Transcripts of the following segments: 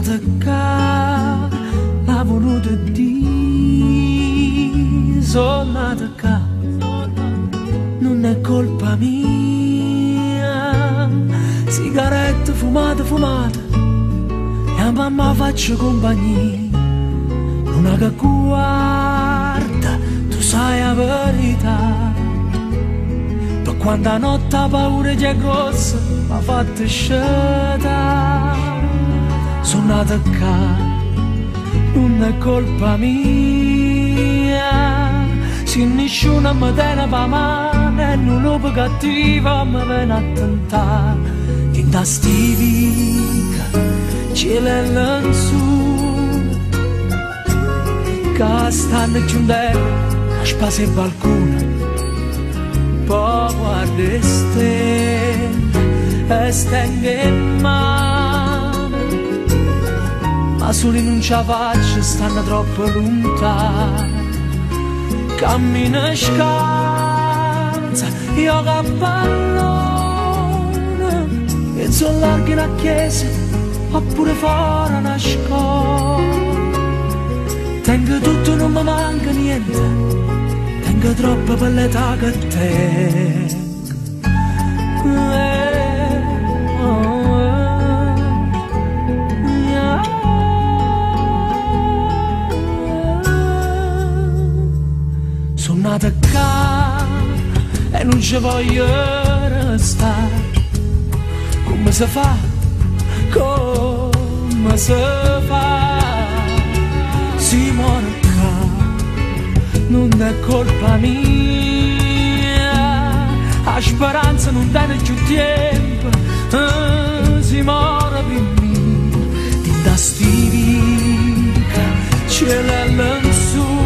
nata qua, l'ha voluto Dio, sono nata qua, non è colpa mia. Sigarette fumate, fumate, e a mamma faccio compagnia. Una che guarda, tu sai la verità. Per quando la notte ha paura che è grossa, mi ha fatto scelta. Sono nata qua, non è colpa mia. Se nessuno mi tiene per mano e non lo cattivo mi viene a tentare. In da stivica, cielo e lenzuola, che stanno giungendo a spazio e balcone. Poi guarda le stelle e stendo in mano, ma soli non ce la faccio, stanno troppo lontano. Cammino scansa, io che pallone, e sono larghi una chiesa, oppure fuori una scuola. Tengo tutto, non mi manca niente, tengo troppo per l'età che tengo. Sono nata qua e non ci voglio restare. Come si fa? Come si fa? Si muore qua, non è colpa mia. La speranza non tiene più tempo, si muore per me. Ti da stivica, cielo e lenzuola,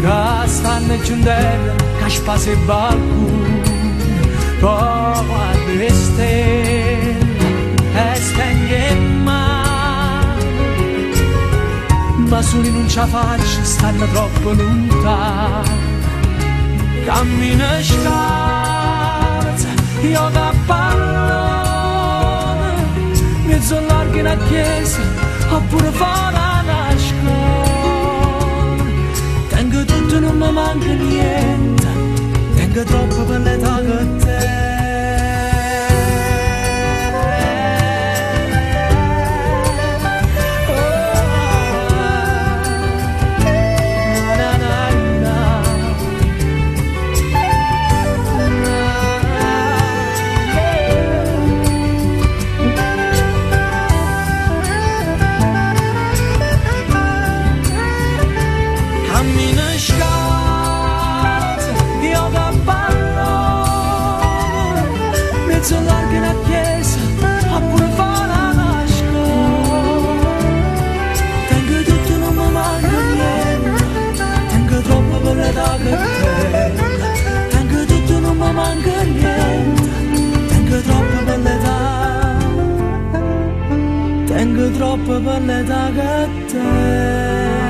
che stanno giungendo, che spazio e balcone. Poi guarda le stelle e stendo in mano, ma soli non ce la faccio, stanno troppo lontano. Cammino scarsa, io da pallone, mezzo largo in una chiesa, oppure fuori una scuola. Tengo tutto, non mi manca niente, tengo troppo per l'età che te. Mezzo largo in una chiesa, oppure fuori una scuola. Tengo tutto, non mi manca niente, tengo troppo per l'età che tengo. Tengo tutto, non mi manca niente, tengo troppo per l'età. Tengo troppo per l'età che tengo.